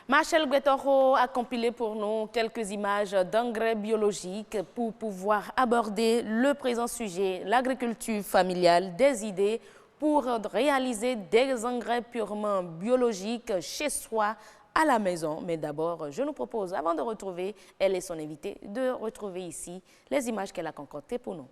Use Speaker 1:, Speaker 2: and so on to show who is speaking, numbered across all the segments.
Speaker 1: Marcel Guetoro a compilé pour nous quelques images d'engrais biologiques pour pouvoir aborder le présent sujet, l'agriculture familiale, des idées pour réaliser des engrais purement biologiques chez soi, à la maison. Mais d'abord, je nous propose, avant de retrouver elle et son invité, de retrouver ici les images qu'elle a concoctées pour nous.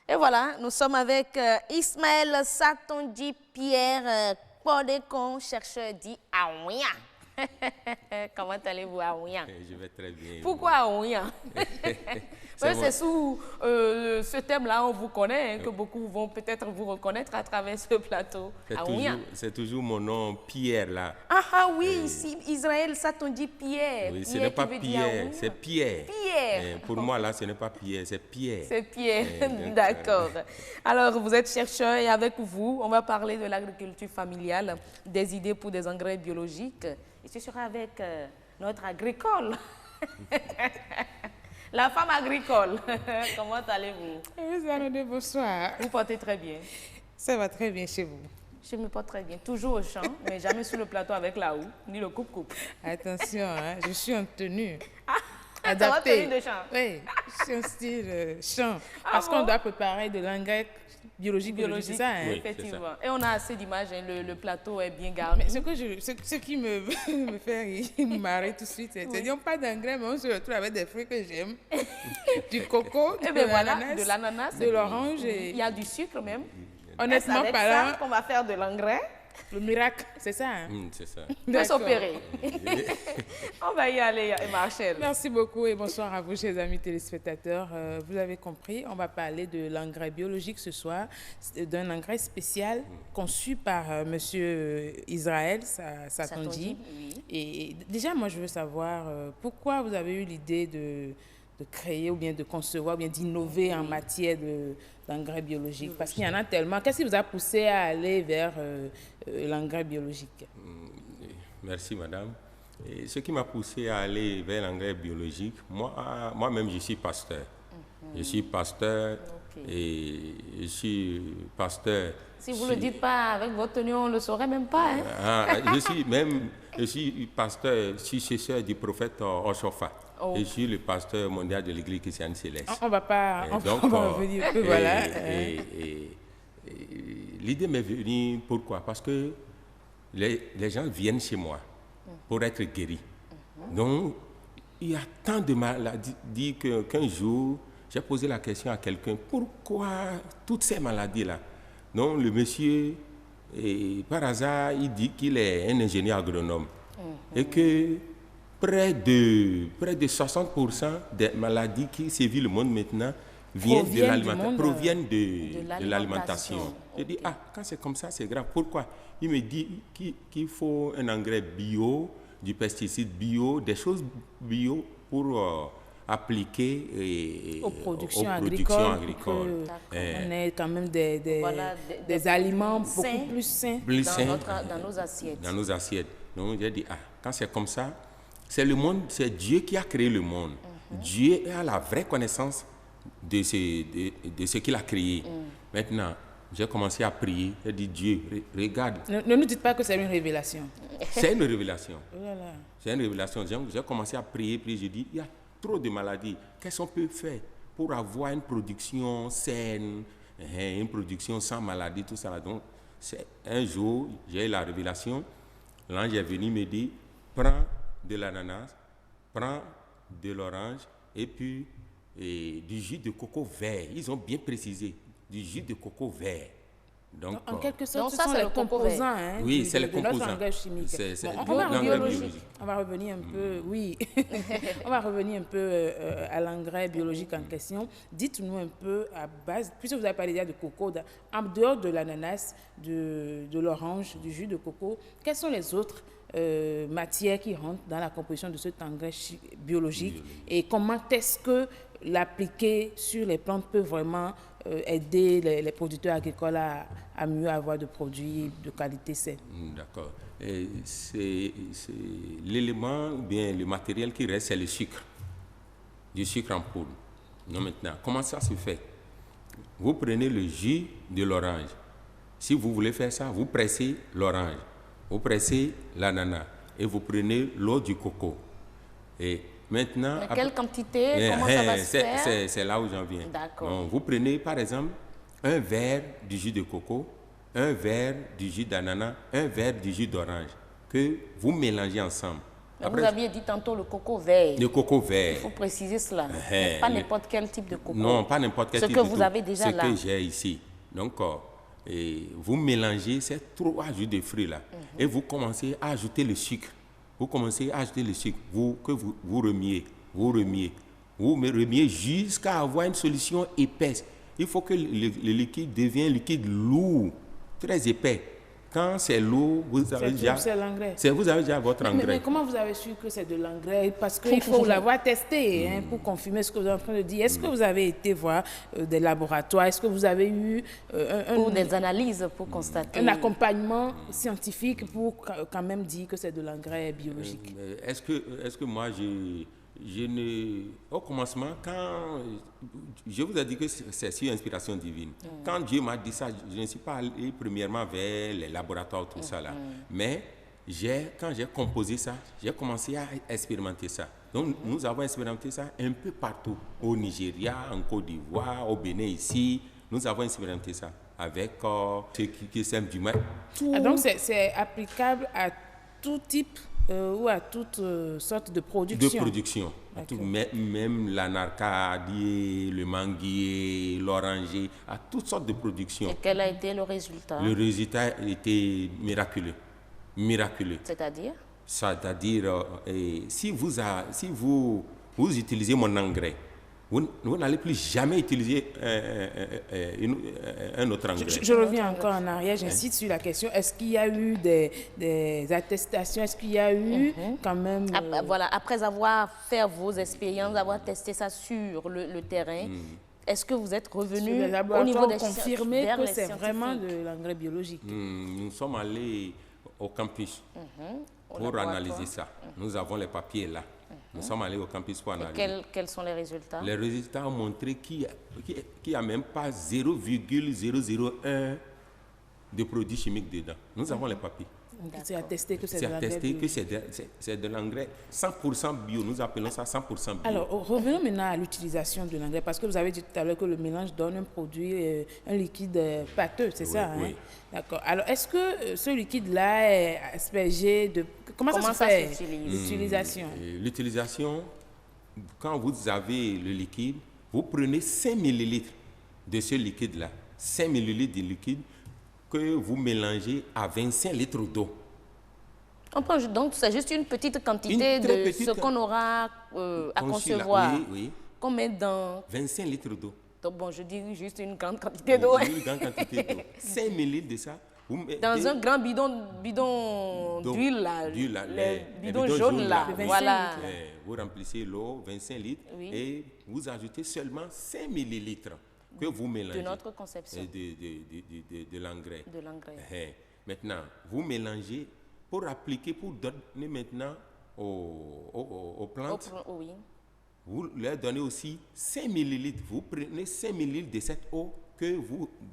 Speaker 1: Et voilà, nous sommes avec Ismaël Satondi Pierre, Podekon, chercheur dit Aouya. Comment allez-vous, Aouya?
Speaker 2: Je vais très bien.
Speaker 1: Pourquoi Aouya? C'est sous ce thème-là, on vous connaît, hein, que beaucoup vont peut-être vous reconnaître à travers ce plateau.
Speaker 2: C'est toujours mon nom, Pierre, là.
Speaker 1: Ah oui, ici, Israël Satondi Pierre.
Speaker 2: Oui, ce n'est pas Pierre, c'est Pierre.
Speaker 1: Pierre.
Speaker 2: Pour moi, là, ce n'est pas Pierre, c'est Pierre.
Speaker 1: C'est Pierre, d'accord. Alors, vous êtes chercheur et avec vous, on va parler de l'agriculture familiale, des idées pour des engrais biologiques. Et ce sera avec notre agricole. La femme agricole. Comment allez-vous?
Speaker 3: Bonsoir.
Speaker 1: Vous portez très bien.
Speaker 3: Ça va très bien chez vous.
Speaker 1: Je me porte très bien. Toujours au champ, mais jamais sur le plateau avec la houe, ni le coupe-coupe.
Speaker 3: Attention, hein, je suis en tenue.
Speaker 1: Adaptée. Tenue de champ.
Speaker 3: Oui, je suis en style champ. Parce qu'on doit préparer de l'engrais biologique, c'est ça, hein?
Speaker 1: Oui, effectivement. Ça. Et on a assez d'images, hein, le plateau est bien garni.
Speaker 3: Mais ce qui me fait marrer tout de suite, c'est que pas d'engrais, mais on se retrouve avec des fruits que j'aime. Du coco,
Speaker 1: de l'ananas,
Speaker 3: de l'orange.
Speaker 1: Il y a du sucre même.
Speaker 3: Honnêtement
Speaker 1: parlant, c'est avec ça qu'on va faire de l'engrais.
Speaker 3: Le miracle, c'est ça, hein?
Speaker 2: C'est ça.
Speaker 1: On peut s'opérer. On va y aller, Marcel.
Speaker 3: Merci beaucoup et bonsoir à vous, chers amis téléspectateurs. Vous avez compris, on va parler de l'engrais biologique ce soir, d'un engrais spécial conçu par Monsieur Israël Satondi. Oui. Et déjà, moi, je veux savoir pourquoi vous avez eu l'idée de créer ou bien de concevoir ou bien d'innover en matière d'engrais biologique. Parce qu'il y en a tellement. Qu'est-ce qui vous a poussé à aller vers l'engrais biologique?
Speaker 2: Merci, madame. Et ce qui m'a poussé à aller vers l'engrais biologique, moi-même, je suis pasteur. Je suis pasteur et je suis pasteur.
Speaker 1: Si vous ne le dites pas avec votre tenue, on ne le saurait même pas. Hein?
Speaker 2: Je suis pasteur, successeur du prophète Oshofa. Et je suis le pasteur mondial de l'Église chrétienne céleste.
Speaker 3: On va revenir. Voilà.
Speaker 2: L'idée m'est venue, pourquoi? Parce que les gens viennent chez moi pour être guéris. Donc, il y a tant de maladies qu'un jour, j'ai posé la question à quelqu'un, pourquoi toutes ces maladies-là? Donc, le monsieur, par hasard, il dit qu'il est un ingénieur agronome et que près de 60% des maladies qui sévissent le monde maintenant proviennent de l'alimentation. Je dis, quand c'est comme ça, c'est grave. Pourquoi? Il me dit qu'il faut un engrais bio, du pesticide bio, des choses bio pour appliquer
Speaker 3: aux productions agricoles. On ait quand même des aliments beaucoup plus sains
Speaker 1: dans nos assiettes.
Speaker 2: Dans nos assiettes. Donc, j'ai dit, quand c'est comme ça, c'est le monde, c'est Dieu qui a créé le monde. Dieu a la vraie connaissance de ce qu'il a créé. Maintenant, j'ai commencé à prier. J'ai dit, Dieu, regarde.
Speaker 3: Ne nous dites pas que c'est une révélation.
Speaker 2: C'est une révélation.
Speaker 3: Oh là là.
Speaker 2: C'est une révélation. J'ai commencé à prier, puis j'ai dit, il y a trop de maladies. Qu'est-ce qu'on peut faire pour avoir une production saine, une production sans maladie, tout ça. Donc, un jour, j'ai eu la révélation. L'ange est venu me dire, prends de l'ananas, prends de l'orange et puis du jus de coco vert. Ils ont bien précisé, du jus de coco vert. Donc,
Speaker 3: en quelque sorte,
Speaker 1: donc
Speaker 3: ce sont les composants, hein,
Speaker 2: oui, c'est les
Speaker 3: de notre
Speaker 2: composants.
Speaker 3: langage chimique.
Speaker 2: C'est
Speaker 3: On va
Speaker 2: l'engrais
Speaker 3: revenir,
Speaker 2: biologique.
Speaker 3: on va revenir un peu, oui, on va revenir un peu à l'engrais biologique en question. Dites-nous un peu à base, puisque vous avez parlé déjà de coco, en dehors de l'ananas, de l'orange, du jus de coco, quelles sont les autres matières qui rentrent dans la composition de cet engrais biologique et comment est-ce que l'appliquer sur les plantes peut vraiment aider les producteurs agricoles à mieux avoir de produits de qualité saine.
Speaker 2: D'accord. C'est l'élément, bien le matériel qui reste, c'est le sucre. Du sucre en poudre. Non, maintenant, comment ça se fait? Vous prenez le jus de l'orange. Si vous voulez faire ça, vous pressez l'orange, vous pressez l'ananas et vous prenez l'eau du coco. Et maintenant,
Speaker 1: mais quelle quantité? Comment ça va se faire?
Speaker 2: C'est là où j'en viens.
Speaker 1: D'accord.
Speaker 2: Donc, vous prenez par exemple un verre du jus de coco, un verre du jus d'ananas, un verre du jus d'orange que vous mélangez ensemble.
Speaker 1: Après, vous aviez dit tantôt le coco vert.
Speaker 2: Le coco vert.
Speaker 1: Il faut préciser cela. Mais pas n'importe quel type de coco.
Speaker 2: Non, pas n'importe quel type de coco.
Speaker 1: Ce que vous avez déjà là.
Speaker 2: Ce que j'ai ici. Donc, vous mélangez ces 3 jus de fruits là et vous commencez à ajouter le sucre. Vous commencez à ajouter le sucre vous remuez. Vous me remuez jusqu'à avoir une solution épaisse. Il faut que le liquide devienne liquide lourd, très épais. Quand c'est lourd, vous avez déjà votre engrais.
Speaker 3: Mais comment vous avez su que c'est de l'engrais? Parce qu'il faut l'avoir testé pour confirmer ce que vous êtes en train de dire. Est-ce que vous avez été voir des laboratoires? Est-ce que vous avez eu
Speaker 1: ou des analyses pour constater
Speaker 3: un accompagnement scientifique pour quand même dire que c'est de l'engrais biologique?
Speaker 2: Est-ce que moi, au commencement, quand je vous ai dit que c'est sur inspiration divine, quand Dieu m'a dit ça, je ne suis pas allé premièrement vers les laboratoires, tout ça là. Mais quand j'ai composé ça, j'ai commencé à expérimenter ça. Donc nous avons expérimenté ça un peu partout, au Nigeria, en Côte d'Ivoire, au Bénin ici. Nous avons expérimenté ça avec ceux qui s'aiment du mal.
Speaker 3: Donc c'est applicable à tout type ou à toute sorte de production.
Speaker 2: De production. Même l'anarcadie, le manguier, l'oranger, à toutes sortes de productions.
Speaker 1: Et quel a été le résultat?
Speaker 2: Le résultat était miraculeux. Miraculeux.
Speaker 1: C'est-à-dire?
Speaker 2: C'est-à-dire, si vous utilisez mon engrais, vous n'allez plus jamais utiliser un autre engrais.
Speaker 3: Je reviens encore en arrière, j'insiste sur la question. Est-ce qu'il y a eu des attestations? Est-ce qu'il y a eu quand même...
Speaker 1: Voilà, après avoir fait vos expériences, avoir testé ça sur le terrain, est-ce que vous êtes revenu au niveau des
Speaker 3: confirmer que c'est vraiment de l'engrais biologique?
Speaker 2: Nous sommes allés au campus pour analyser ça. Nous avons les papiers là. Nous sommes allés au campus pour analyser.
Speaker 1: Quels sont les résultats? Les
Speaker 2: résultats ont montré qu'il n'y a même pas 0,001 de produits chimiques dedans. Nous avons les papiers.
Speaker 3: C'est attesté que c'est de l'engrais.
Speaker 2: C'est attesté que c'est de l'engrais 100% bio. Nous appelons ça 100% bio.
Speaker 3: Alors, revenons maintenant à l'utilisation de l'engrais, parce que vous avez dit tout à l'heure que le mélange donne un produit, un liquide pâteux, c'est ça?
Speaker 2: Oui.
Speaker 3: D'accord. Alors, est-ce que ce liquide-là est aspergé de... Comment ça se fait, l'utilisation?
Speaker 2: L'utilisation, quand vous avez le liquide, vous prenez 5 millilitres de ce liquide-là. 5 millilitres de liquide que vous mélangez à 25 litres d'eau.
Speaker 1: Donc, c'est juste une petite quantité de ce qu'on aura à concevoir.
Speaker 2: Oui.
Speaker 1: Qu'on met dans...
Speaker 2: 25 litres d'eau.
Speaker 1: Donc, bon, je dis juste une grande quantité d'eau.
Speaker 2: Une grande quantité d'eau. 5 millilitres de ça.
Speaker 1: Dans un grand bidon d'huile, là. Les bidons jaunes, là. Voilà.
Speaker 2: Vous remplissez l'eau, 25 litres, et vous ajoutez seulement 5 millilitres. Que vous mélangez.
Speaker 1: De notre conception.
Speaker 2: De l'engrais.
Speaker 1: De l'engrais.
Speaker 2: Maintenant, vous mélangez pour appliquer, pour donner maintenant aux plantes.
Speaker 1: Oui.
Speaker 2: Vous leur donnez aussi 5 millilitres. Vous prenez 5 millilitres de cette eau que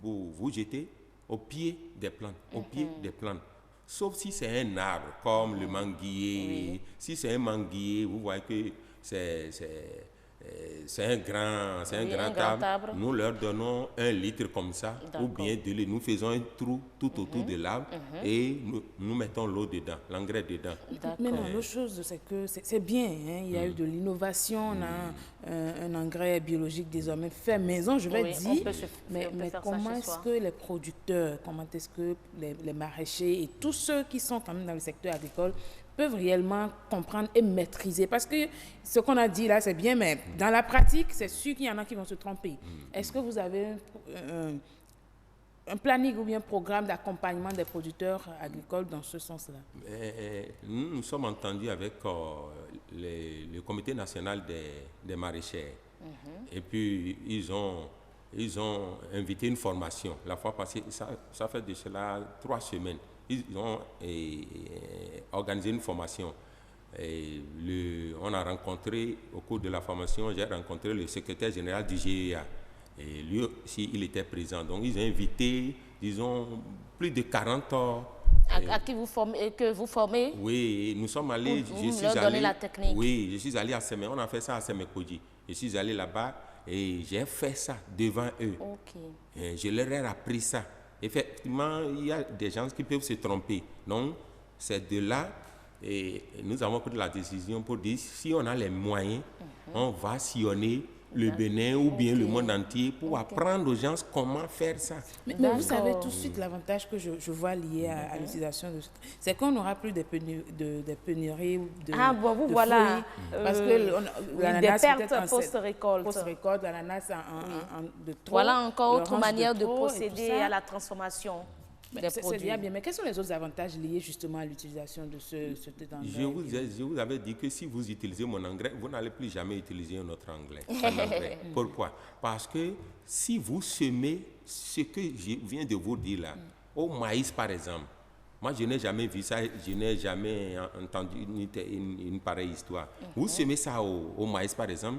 Speaker 2: vous jetez au pied des plantes, au pied des plantes. Sauf si c'est un arbre comme le manguier.
Speaker 1: Oui.
Speaker 2: Si c'est un manguier, vous voyez que c'est un grand arbre. Nous leur donnons 1 litre comme ça, ou bien de l'eau. Nous faisons un trou tout autour de l'arbre et nous mettons l'eau dedans, l'engrais dedans.
Speaker 3: Maintenant, l'autre chose, c'est que c'est bien. Hein, il y a eu de l'innovation. On a un engrais biologique désormais fait maison, je vais dire. Mais comment est-ce que les producteurs, comment est-ce que les maraîchers et tous ceux qui sont quand même dans le secteur agricole peuvent réellement comprendre et maîtriser? Parce que ce qu'on a dit là, c'est bien, mais dans la pratique, c'est sûr qu'il y en a qui vont se tromper. Est-ce que vous avez un planning ou bien un programme d'accompagnement des producteurs agricoles dans ce sens-là?
Speaker 2: Nous sommes entendus avec le comité national des maraîchers. Et puis, ils ont invité une formation. La fois passée, ça fait de cela 3 semaines. Ils ont organisé une formation. On a rencontré, au cours de la formation, j'ai rencontré le secrétaire général du GEA. Et lui aussi, il était présent. Donc, ils ont invité, disons, plus de 40 ans.
Speaker 1: À qui vous formez, que vous formez?
Speaker 2: Oui, nous sommes allés.
Speaker 1: Vous leur donnez la technique.
Speaker 2: Oui, je suis allé à Sémé. On a fait ça à Sémékodji. Je suis allé là-bas et j'ai fait ça devant eux. Et je leur ai appris ça. Effectivement, il y a des gens qui peuvent se tromper. Donc, c'est de là et nous avons pris la décision pour dire si on a les moyens, on va sillonner le Bénin ou bien le monde entier pour apprendre aux gens comment faire ça.
Speaker 3: Mais vous savez tout de suite l'avantage que je vois lié à l'utilisation de c'est qu'on n'aura plus de pénuries de
Speaker 1: vous voilà.
Speaker 3: Parce que l'ananas
Speaker 1: des pertes post-récolte.
Speaker 3: Post-récolte, l'ananas de trop.
Speaker 1: Voilà encore autre manière de procéder à la transformation des produits.
Speaker 3: C'est bien, mais quels sont les autres avantages liés justement à l'utilisation de ce engrais?
Speaker 2: Je vous avais dit que si vous utilisez mon engrais, vous n'allez plus jamais utiliser un autre engrais. Pourquoi? Parce que si vous semez ce que je viens de vous dire là, au maïs par exemple, moi je n'ai jamais vu ça, je n'ai jamais entendu une pareille histoire. Vous semez ça au maïs par exemple,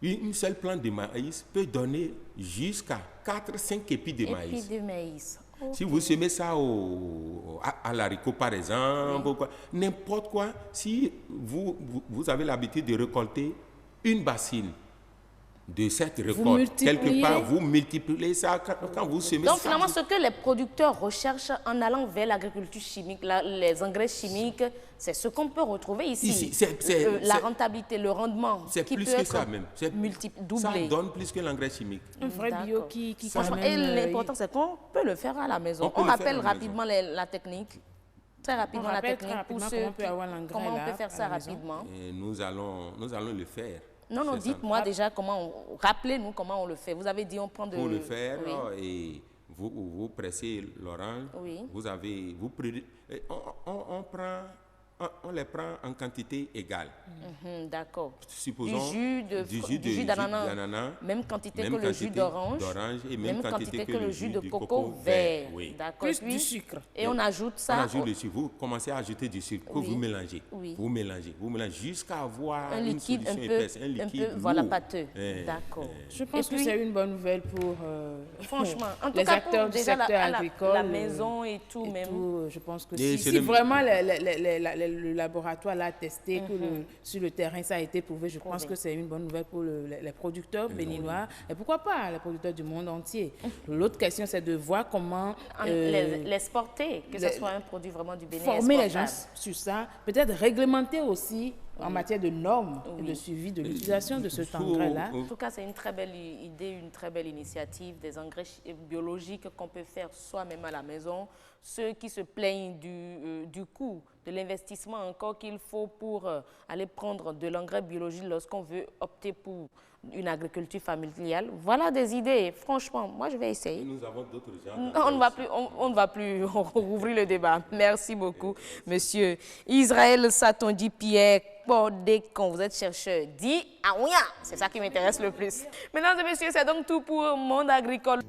Speaker 2: une seule plante de maïs peut donner jusqu'à 4-5 épis de maïs.
Speaker 1: Épis de maïs.
Speaker 2: Si vous semez ça à l'haricot, par exemple, n'importe quoi, si vous avez l'habitude de récolter une bassine de cette récolte, quelque part, vous multipliez ça quand vous semez ça.
Speaker 1: Donc, finalement, ce que les producteurs recherchent en allant vers l'agriculture chimique, les engrais chimiques, c'est ce qu'on peut retrouver ici. La rentabilité, le rendement.
Speaker 2: C'est plus que ça même.
Speaker 1: Doublé.
Speaker 2: Ça donne plus que l'engrais chimique.
Speaker 3: Un vrai bio qui
Speaker 1: franchement, et l'important, c'est qu'on peut le faire à la maison. On rappelle rapidement la technique. Très rapidement la technique pour ceux comment on peut faire ça rapidement.
Speaker 2: Nous allons le faire.
Speaker 1: Non, dites-moi déjà rappelez-nous comment on le fait. Vous avez dit on prend de...
Speaker 2: Pour le faire, et vous pressez l'orange, on les prend en quantité égale.
Speaker 1: D'accord.
Speaker 2: Supposons
Speaker 1: du jus d'ananas, même quantité que le jus d'orange, et même quantité que le jus de coco vert.
Speaker 2: Oui.
Speaker 1: D'accord.
Speaker 3: Plus du sucre.
Speaker 1: Et on ajoute ça.
Speaker 2: On ajoute le sucre. Vous commencez à ajouter du sucre que vous mélangez. Vous mélangez jusqu'à avoir
Speaker 1: un liquide
Speaker 2: une solution épaisse, un liquide
Speaker 1: voilà, pâteux. D'accord.
Speaker 3: Je pense que c'est une bonne nouvelle pour
Speaker 1: franchement, en tout
Speaker 3: les
Speaker 1: cas,
Speaker 3: acteurs du secteur agricole.
Speaker 1: La maison et tout même.
Speaker 3: Je pense que si vraiment le laboratoire l'a testé, que sur le terrain ça a été prouvé, je pense que c'est une bonne nouvelle pour les producteurs béninois et pourquoi pas les producteurs du monde entier. L'autre question, c'est de voir comment
Speaker 1: l'exporter, que ce soit un produit vraiment du Bénin.
Speaker 3: Former les gens sur ça, peut-être réglementer aussi en matière de normes et de suivi de l'utilisation de cet engrais-là.
Speaker 1: En tout cas, c'est une très belle idée, une très belle initiative, des engrais biologiques qu'on peut faire soi-même à la maison. Ceux qui se plaignent du coût, de l'investissement encore qu'il faut pour aller prendre de l'engrais biologique lorsqu'on veut opter pour une agriculture familiale. Voilà des idées. Franchement, moi, je vais essayer.
Speaker 2: Nous avons d'autres gens.
Speaker 1: On ne va plus rouvrir le débat. Merci beaucoup, monsieur Israël Satondi Pierre Podekon. Vous êtes chercheur. Dis Aouya. C'est ça qui m'intéresse le plus. Mesdames et messieurs, c'est donc tout pour Monde Agricole.